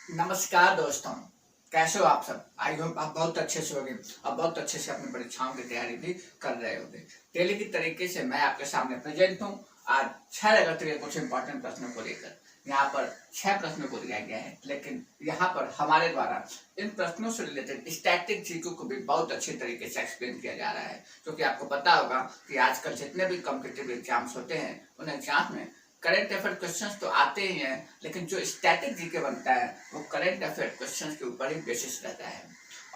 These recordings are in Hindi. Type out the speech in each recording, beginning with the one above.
नमस्कार दोस्तों, कैसे हो आप सब। आई होप आप बहुत अच्छे से होंगे और बहुत अच्छे से अपनी परीक्षाओं की तैयारी भी कर रहे होंगे। डेली की तरीके से मैं आपके सामने प्रेजेंट हूँ। आज 6 अगस्त के कुछ इंपॉर्टेंट प्रश्नों को लेकर यहाँ पर 6 प्रश्नों को दिया गया है, लेकिन यहाँ पर हमारे द्वारा इन प्रश्नों से रिलेटेड स्टैटिक जीके को भी बहुत अच्छी तरीके से एक्सप्लेन किया जा रहा है, क्योंकि आपको पता होगा कि आजकल जितने भी कॉम्पिटिटिव एग्जाम्स होते हैं उन एग्जाम्स में करंट अफेयर क्वेश्चंस तो आते ही हैं, लेकिन जो स्टैटिक जीके बनता है वो करंट अफेयर क्वेश्चंस के ऊपर ही बेसिस रहता है।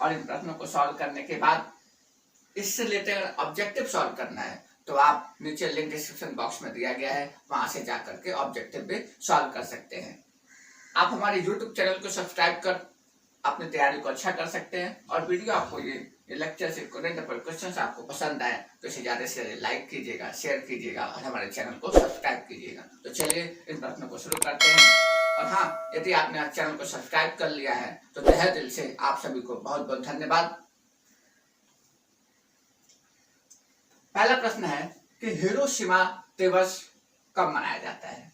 और इन प्रश्नों को सॉल्व करने के बाद इससे रिलेटेड ऑब्जेक्टिव सॉल्व करना है तो आप नीचे लिंक डिस्क्रिप्शन बॉक्स में दिया गया है, वहां से जा करके ऑब्जेक्टिव भी सॉल्व कर सकते हैं। आप हमारे यूट्यूब चैनल को सब्सक्राइब कर अपनी तैयारी को अच्छा कर सकते हैं। और वीडियो आपको ये लेक्चर से करंट अफेयर क्वेश्चंस आपको पसंद आए तो इसे ज्यादा से लाइक कीजिएगा, शेयर कीजिएगा और हमारे चैनल को सब्सक्राइब कीजिएगा। तो चलिए इन प्रश्नों को शुरू करते हैं। और हाँ, यदि आपने चैनल को सब्सक्राइब कर लिया है तो तहे दिल से आप सभी को बहुत बहुत धन्यवाद। पहला प्रश्न है कि हिरोशिमा दिवस कब मनाया जाता है।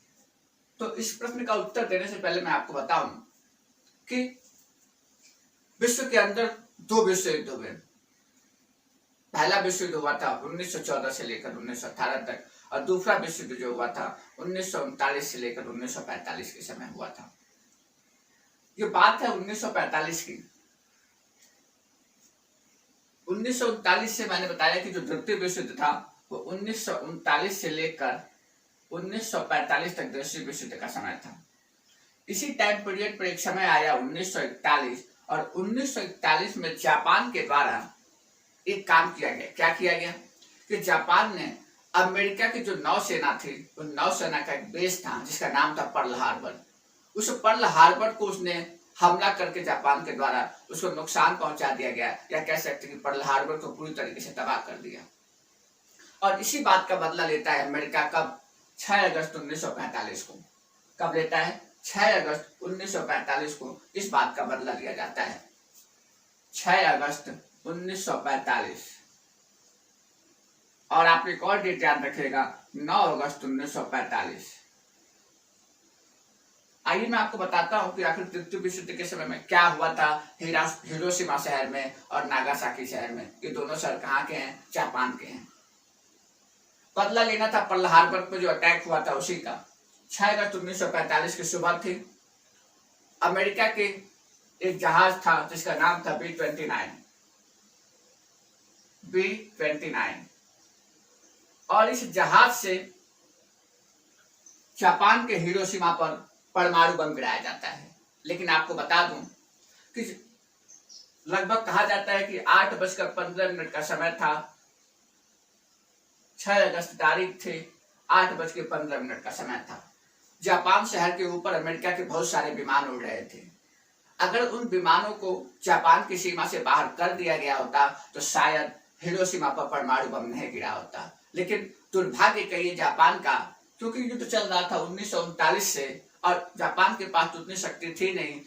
तो इस प्रश्न का उत्तर देने से पहले मैं आपको बताऊं कि विश्व के अंदर 2 विश्व युद्ध हुए। पहला विश्व युद्ध हुआ था 1914 से लेकर 1918 तक और दूसरा विश्व युद्ध जो हुआ था 1939 से लेकर 1945 के समय हुआ था। ये बात है 1945 की। 1939 से मैंने बताया कि जो द्वितीय विश्व युद्ध था वो 1939 से लेकर 1945 तक द्वितीय विश्व युद्ध का समय था। इसी टाइम पीरियड पर एक समय आया 1941 और 1941 में जापान के द्वारा एक काम किया गया। क्या किया गया कि जापान ने अमेरिका की जो नौसेना थी, उन नौसेना का एक बेस था जिसका नाम था पर्ल हार्बर। उस पर्ल हार्बर को उसने हमला करके जापान के द्वारा उसको नुकसान पहुंचा दिया गया, या कह सकते कि पर्ल हार्बर को पूरी तरीके से तबाह कर दिया। और इसी बात का बदला लेता है अमेरिका कब? 6 अगस्त 1945 को। कब लेता है? 6 अगस्त 1945 को इस बात का बदला लिया जाता है। 6 अगस्त 1945। और आप एक और डेट याद रखिएगा, 9 अगस्त 1945। आइए मैं आपको बताता हूं कि आखिर तृतीय विश्व युद्ध के समय में क्या हुआ था हिरोशिमा शहर में और नागासाकी शहर में। ये दोनों शहर कहाँ के हैं? जापान के हैं। बदला लेना था पर्ल हार्बर पर जो अटैक हुआ था उसी का। 6 अगस्त 1945 की सुबह थी। अमेरिका के एक जहाज था जिसका नाम था B-29 और इस जहाज से जापान के हिरोशिमा पर परमाणु बम गिराया जाता है। लेकिन आपको बता दूं कि लगभग कहा जाता है कि 8:15 का समय था। 6 अगस्त तारीख थी, 8:15 का समय था। जापान शहर के ऊपर अमेरिका के बहुत सारे विमान उड़ रहे थे। अगर उन विमानों को जापान की सीमा से बाहर कर दिया गया होता तो शायद हिरोशिमा पर परमाणु बम नहीं गिरा होता। लेकिन दुर्भाग्य कहिए जापान का, क्योंकि युद्ध चल रहा था 1939 से और जापान के पास उतनी शक्ति थी नहीं।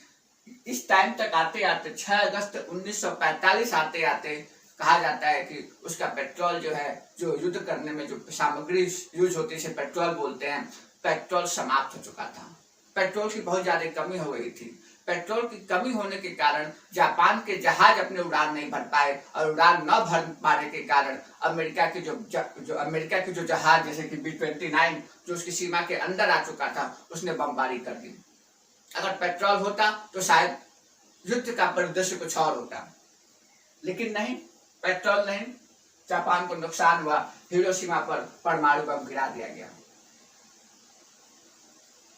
इस टाइम तक आते आते 6 अगस्त 1945 आते आते कहा जाता है कि उसका पेट्रोल जो है, जो युद्ध करने में जो सामग्री यूज होती है पेट्रोल बोलते हैं, पेट्रोल समाप्त हो चुका था। पेट्रोल की बहुत ज्यादा कमी हो गई थी। पेट्रोल की कमी होने के कारण जापान के जहाज अपने उड़ान नहीं भर पाए और उड़ान न भर पाने के कारण अमेरिका के जो जहाज जैसे कि B-29 जो उसकी सीमा के अंदर आ चुका था उसने बमबारी कर दी। अगर पेट्रोल होता तो शायद युद्ध का परिदृश्य कुछ और होता, लेकिन नहीं, पेट्रोल नहीं। जापान को नुकसान हुआ, हिरोशिमा पर परमाणु बम गिरा दिया गया।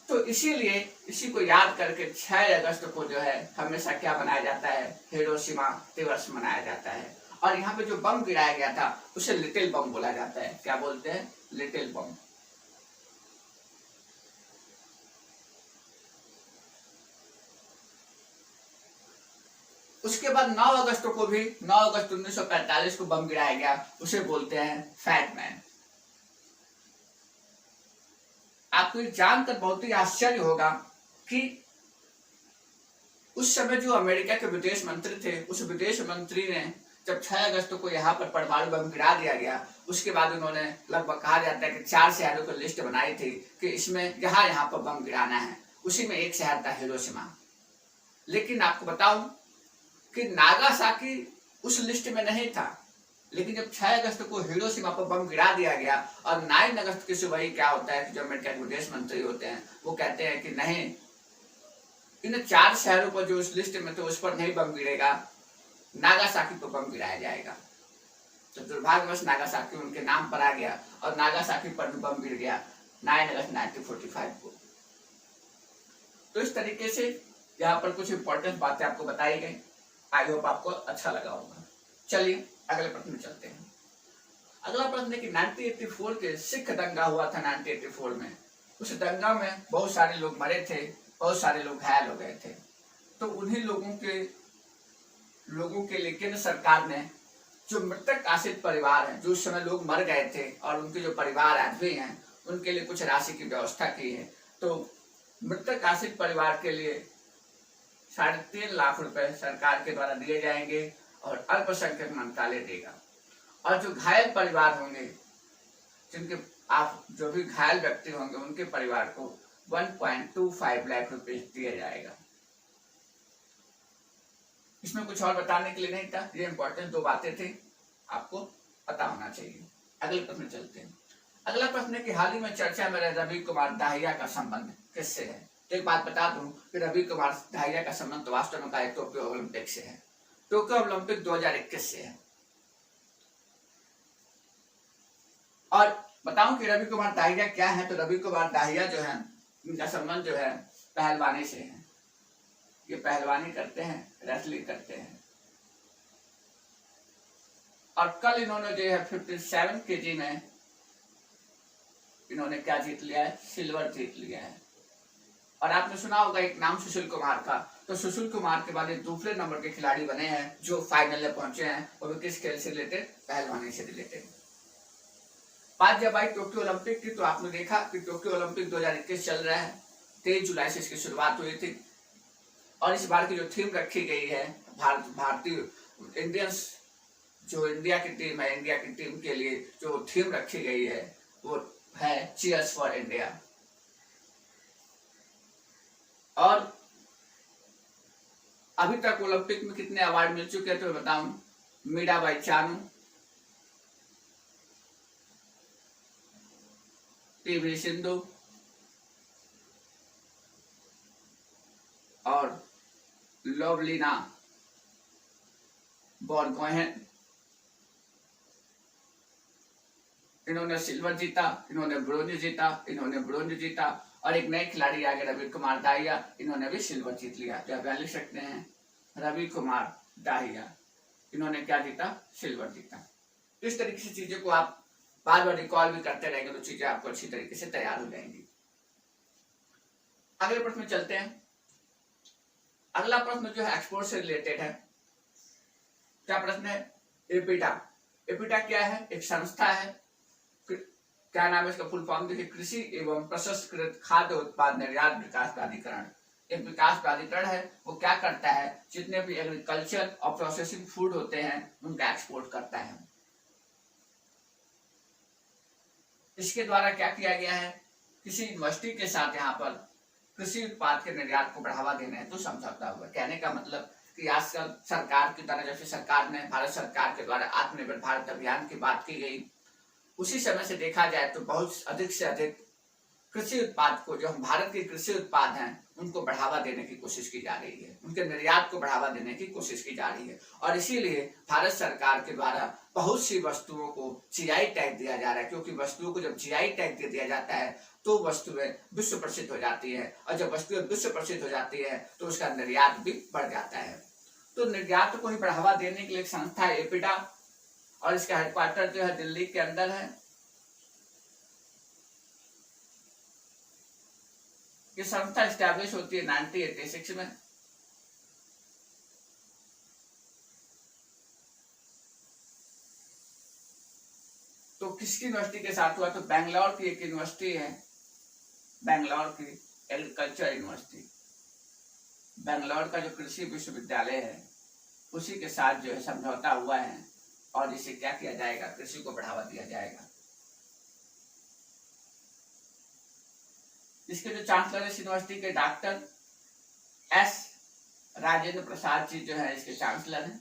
तो इसीलिए इसी को याद करके 6 अगस्त को जो है हमेशा क्या मनाया जाता है? हिरोशिमा दिवस मनाया जाता है। और यहाँ पे जो बम गिराया गया था उसे लिटिल बम बोला जाता है। क्या बोलते हैं? लिटिल बम। उसके बाद 9 अगस्त को भी 9 अगस्त 1945 को बम गिराया गया, उसे बोलते हैं फैट मैन। आपको ये जानकर बहुत ही आश्चर्य होगा कि उस समय जो अमेरिका के विदेश मंत्री थे, उस विदेश मंत्री ने जब 6 अगस्त को यहाँ पर परमाणु बम गिरा दिया गया, उसके बाद उन्होंने लगभग कहा जाता है कि 4 शहरों की लिस्ट बनाई थी कि इसमें यहाँ पर बम गिराना है। उसी में एक शहर था हिरोशिमा। लेकिन आपको बताऊं कि नागासाकी उस लिस्ट में नहीं था, लेकिन जब 6 अगस्त को हिरोशिमा पर बम गिरा दिया गया और 9 अगस्त की सुबह ही क्या होता है कि जो अमेरिका के विदेश मंत्री होते हैं वो कहते हैं कि नहीं, इन 4 शहरों पर जो उस लिस्ट में थे उस पर नहीं बम गिरेगा, नागासाकी पर बम गिराया जाएगा। तो दुर्भाग्यवश नागासाकी उनके नाम पर आ गया और नागासाकी पर भी बम गिर गया 9 अगस्त 1945 को। तो इस तरीके से यहाँ पर कुछ इंपॉर्टेंट बातें आपको बताई गई। आई होप आपको अच्छा लगा होगा। चलिए अगले प्रश्न में चलते हैं। अगला प्रश्न है कि 1984 के सिख दंगा हुआ था 1984 में। उस दंगा में बहुत सारे लोग मरे थे, बहुत सारे लोग घायल हो गए थे। तो उन्हीं लोगों के लिए केंद्र सरकार ने जो मृतक आश्रित परिवार हैं, जो उस समय लोग मर गए थे और उनके जो परिवार आज भी हैं, उनके लिए कुछ राशि की व्यवस्था की है। तो मृतक आश्रित परिवार के लिए 3.5 लाख रुपए सरकार के द्वारा दिए जाएंगे और अल्पसंख्यक मंत्रालय देगा। और जो घायल परिवार होंगे, जिनके आप जो भी घायल व्यक्ति होंगे, उनके परिवार को 1.25 लाख रुपए दिया जाएगा। इसमें कुछ और बताने के लिए नहीं था, ये इंपॉर्टेंट 2 बातें थी, आपको पता होना चाहिए। अगले प्रश्न चलते हैं। अगला प्रश्न है कि हाल ही में चर्चा में रहे रवि कुमार दाहिया का संबंध किससे है। तो एक बात बता दूं कि रवि कुमार दाहिया का संबंध वास्तव में टोक्यो ओलंपिक से है। टोक्यो ओलंपिक 2021 से है। और बताऊं कि रवि कुमार दाहिया क्या है, तो रवि कुमार दाहिया जो है, इनका संबंध जो है पहलवानी से है। ये पहलवानी करते हैं, रेसलिंग करते हैं। और कल इन्होंने जो है 57 केजी में इन्होंने क्या जीत लिया है, सिल्वर जीत लिया है। और आपने सुना होगा एक नाम सुशील कुमार का। तो सुशील कुमार के बाद दूसरे नंबर के खिलाड़ी बने हैं जो फाइनल में पहुंचे हैं, वो भी किस खेल से रिलेटेड, पहलवानी से रिलेटेड। बात जब आई टोक्यो ओलंपिक की, तो आपने देखा कि टोक्यो ओलंपिक 2021 चल रहा है। 23 जुलाई से इसकी शुरुआत हुई थी और इस बार की जो थीम रखी गई है, भारतीय इंडियंस जो इंडिया की टीम है, इंडिया की टीम के लिए जो थीम रखी गई है वो है चीयर्स फॉर इंडिया। और अभी तक ओलंपिक में कितने अवार्ड मिल चुके हैं तो बताऊं, मीराबाई चानू, पीवी सिंधु और लोवलिना बोरगोहेन, इन्होंने सिल्वर जीता, इन्होंने ब्रोंज जीता, इन्होंने ब्रोंज जीता। और एक नए खिलाड़ी आ गए रवि कुमार दाहिया, इन्होंने भी सिल्वर जीत लिया। तो आप लिख सकते हैं रवि कुमार दाहिया, इन्होंने क्या जीता, सिल्वर जीता। तो इस तरीके से चीजों को आप बार बार रिकॉल भी करते रहेंगे तो चीजें आपको अच्छी तरीके से तैयार हो जाएंगी। अगले प्रश्न में चलते हैं। अगला प्रश्न जो है एक्सपोर्ट से रिलेटेड है। क्या प्रश्न है, एपिटा। एपिटा क्या है, एक संस्था है। क्या नाम है इसका फुल फॉर्म, देखिए कृषि एवं प्रसंस्कृत खाद्य उत्पाद निर्यात विकास प्राधिकरण। एक विकास प्राधिकरण है, वो क्या करता है, जितने भी एग्रीकल्चर और प्रोसेसिंग फूड होते हैं उनका एक्सपोर्ट करता है। इसके द्वारा क्या किया गया है, किसी यूनिवर्सिटी के साथ यहाँ पर कृषि उत्पाद के निर्यात को बढ़ावा देना है तो समझौता हुआ। कहने का मतलब कि आजकल सरकार की तरह, जैसे सरकार ने भारत सरकार के द्वारा आत्मनिर्भर भारत अभियान की बात की गई, उसी समय से देखा जाए तो बहुत अधिक से अधिक कृषि उत्पाद को, जो हम भारत के कृषि उत्पाद हैं उनको बढ़ावा देने की कोशिश की जा रही है, उनके निर्यात को बढ़ावा देने की कोशिश की जा रही है। और इसीलिए भारत सरकार के द्वारा बहुत सी वस्तुओं को जीआई टैग दिया जा रहा है, क्योंकि वस्तुओं को जब जीआई टैग दे दिया जाता है तो वस्तुएं विश्व प्रसिद्ध हो जाती है, और जब वस्तुएं विश्व प्रसिद्ध हो जाती है तो उसका निर्यात भी बढ़ जाता है। तो निर्यात को ही बढ़ावा देने के लिए एक संस्था है एपिडा, और इसका हेडक्वार्टर जो है दिल्ली के अंदर है। ये संस्था स्टैब्लिश होती है 1986 में। तो किसकी यूनिवर्सिटी के साथ हुआ, तो बेंगलोर की एक यूनिवर्सिटी है, बेंगलोर की एग्रीकल्चर यूनिवर्सिटी, बेंगलोर का जो कृषि विश्वविद्यालय है उसी के साथ जो है समझौता हुआ है, और इसे क्या किया जाएगा, कृषि को बढ़ावा दिया जाएगा। इसके जो चांसलर है यूनिवर्सिटी के डॉक्टर एस राजेंद्र प्रसाद जी जो है इसके चांसलर हैं।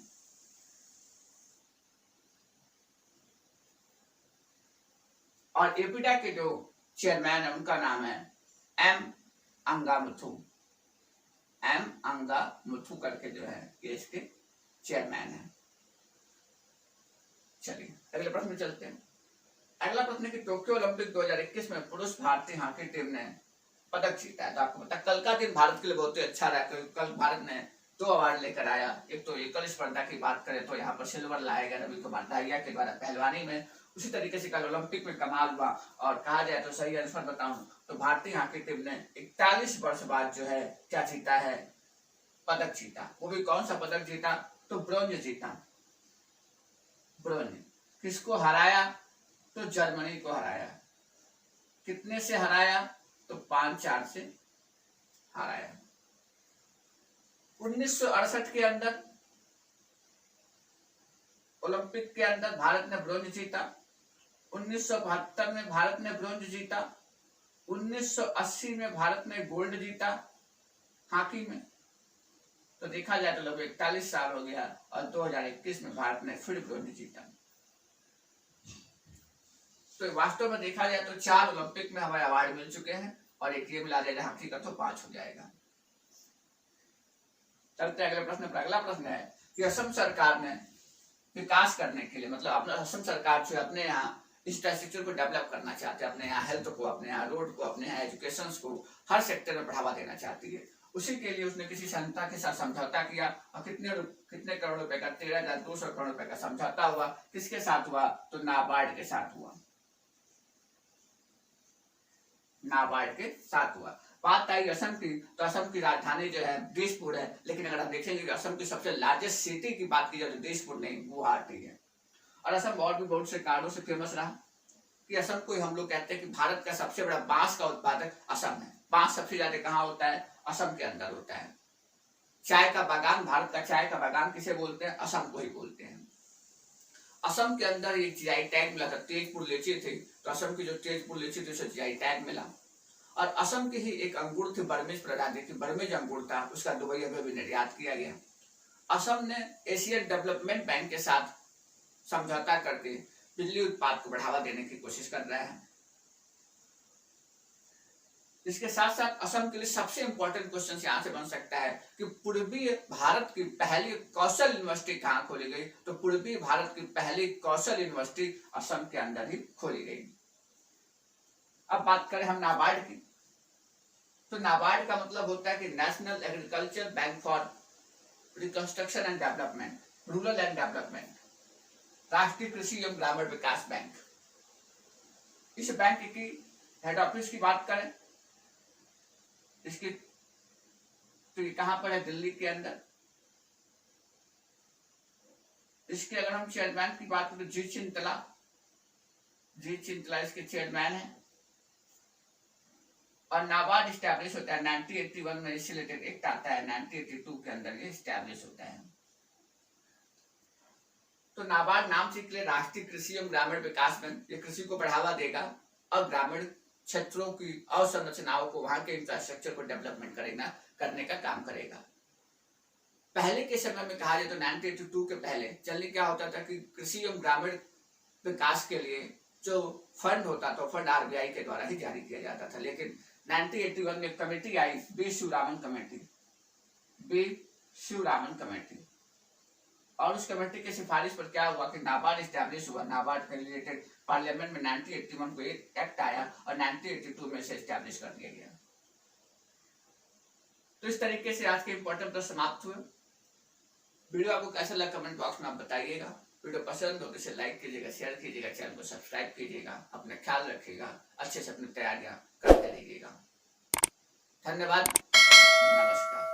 और एपीडा के जो चेयरमैन है उनका नाम है एम अंगामुथु। एम अंगामुथु करके जो है ये इसके चेयरमैन है। चलिए अगले प्रश्न में चलते हैं। अगला प्रश्न है कि टोक्यो ओलंपिक 2021 में पुरुष भारतीय हॉकी टीम ने पदक जीता है। तो आपको पता कल का दिन भारत के लिए बहुत ही अच्छा रहा, क्योंकि कल भारत ने 2 अवार्ड लेकर आया। एक तो एकल स्पर्धा की बात करें तो यहाँ पर सिल्वर लाया गया रवि कुमार दाहिया के द्वारा पहलवानी में। उसी तरीके से कल ओलंपिक में कमाल हुआ। और कहा जाए तो सही आंसर बताऊं तो भारतीय हॉकी टीम ने 41 वर्ष बाद जो है क्या जीता है, पदक जीता। वो भी कौन सा पदक जीता, तो ब्रोंज जीता। ब्रोंज किसको हराया, तो जर्मनी को हराया। कितने से हराया, तो 5-4 से हराया। 1968 के अंदर ओलंपिक के अंदर भारत ने ब्रोंज जीता। 1972 में भारत ने ब्रोंज जीता। 1980 में भारत ने गोल्ड जीता हॉकी में। तो देखा जाए तो लगभग 41 साल हो गया और 2021 में भारत ने फिर ब्रोंज जीता। तो वास्तव में देखा जाए तो 4 ओलंपिक में हमें अवार्ड मिल चुके हैं और एक ये मिला जाएगा हॉकी का तो 5 हो जाएगा। चलते अगले प्रश्न पर। अगला प्रश्न है कि असम सरकार ने विकास करने के लिए, मतलब अपना असम सरकार जो अपने यहाँ इंफ्रास्ट्रक्चर को डेवलप करना चाहते हैं, अपने यहाँ हेल्थ को, अपने यहाँ रोड को, अपने यहाँ एजुकेशन को, हर सेक्टर में बढ़ावा देना चाहती है। उसी के लिए उसने किसी संस्था के साथ समझौता किया और कितने करोड़ रुपए का, 13,200 करोड़ रुपए का समझौता हुआ। किसके साथ हुआ, तो नाबार्ड के साथ हुआ। नाबार्ड के साथ हुआ। बात आई असम की, तो असम की राजधानी जो है दिसपुर है। लेकिन अगर आप देखेंगे कि असम की सबसे लार्जेस्ट सिटी की बात की जाए तो दिसपुर नहीं, गुवाहाटी है। और असम और भी बहुत से कारणों से फेमस रहा कि असम को हम लोग कहते हैं कि भारत का सबसे बड़ा बांस का उत्पादक असम है। बांस सबसे ज्यादा कहाँ होता है, असम के अंदर होता है। चाय का बागान, भारत का चाय का बागान किसे बोलते हैं, असम को ही बोलते हैं। असम के अंदर एक जीआई टैग मिला था, तेजपुर लीची थी, तो असम की जो तेजपुर लीची थी उसे जीआई टैग मिला। और असम की ही एक अंगूर थी बर्मेज प्रजाति की, बर्मेज अंगूर था, उसका दुबई में भी निर्यात किया गया। असम ने एशियन डेवलपमेंट बैंक के साथ समझौता करके बिजली उत्पाद को बढ़ावा देने की कोशिश कर रहा है। इसके साथ साथ असम के लिए सबसे इंपॉर्टेंट क्वेश्चन यहाँ से बन सकता है कि पूर्वी भारत की पहली कौशल यूनिवर्सिटी कहाँ खोली गई, तो पूर्वी भारत की पहली कौशल यूनिवर्सिटी असम के अंदर ही खोली गई। अब बात करें हम नाबार्ड की, तो नाबार्ड का मतलब होता है कि national agriculture bank for reconstruction and development, rural and development, राष्ट्रीय कृषि एवं ग्रामीण विकास बैंक। इस बैंक की हेड ऑफिस की बात करें, इसकी तो ये कहां पर है, दिल्ली के अंदर। इसके अगर हम चेयरमैन की बात करें तो जी चिंतला इसके चेयरमैन है। और नाबार्ड स्टैब्लिश होता है 1981 में, इससे रिलेटेड एक्ट आता है 1982 के अंदर ये स्टैब्लिश होता है। तो नाबार्ड नाम से के लिए राष्ट्रीय कृषि एवं ग्रामीण विकास बैंक, ये कृषि को बढ़ावा देगा और ग्रामीण क्षेत्रों की अवसंरचनाओं को, वहां के इंफ्रास्ट्रक्चर को डेवलपमेंट करने का काम करेगा। पहले के समय में कहा जाए तो 1982 के पहले चलने क्या होता था कि कृषि एवं ग्रामीण विकास के लिए जो फंड होता था, फंड आरबीआई के द्वारा ही जारी किया जाता था। लेकिन 1981 में कमेटी आई, बी शिवरामन कमेटी, और उस कमेटी की सिफारिश पर क्या हुआ कि नाबार्ड स्टैब्लिश हुआ। नाबार्ड के रिलेटेड पार्लियामेंट में 1981 को एक एक्ट आया और 1982 में इसे स्टैब्लिश कर दिया गया। तो इस तरीके से आज के इंपॉर्टेंट प्रश्न समाप्त हुए। वीडियो आपको कैसा लगा कमेंट बॉक्स में आप बताइएगा। वीडियो पसंद हो तो इसे लाइक कीजिएगा, शेयर कीजिएगा, चैनल को सब्सक्राइब कीजिएगा, अपना ख्याल रखिएगा, अच्छे से अपनी तैयारियां करते रहिएगा। धन्यवाद, नमस्कार।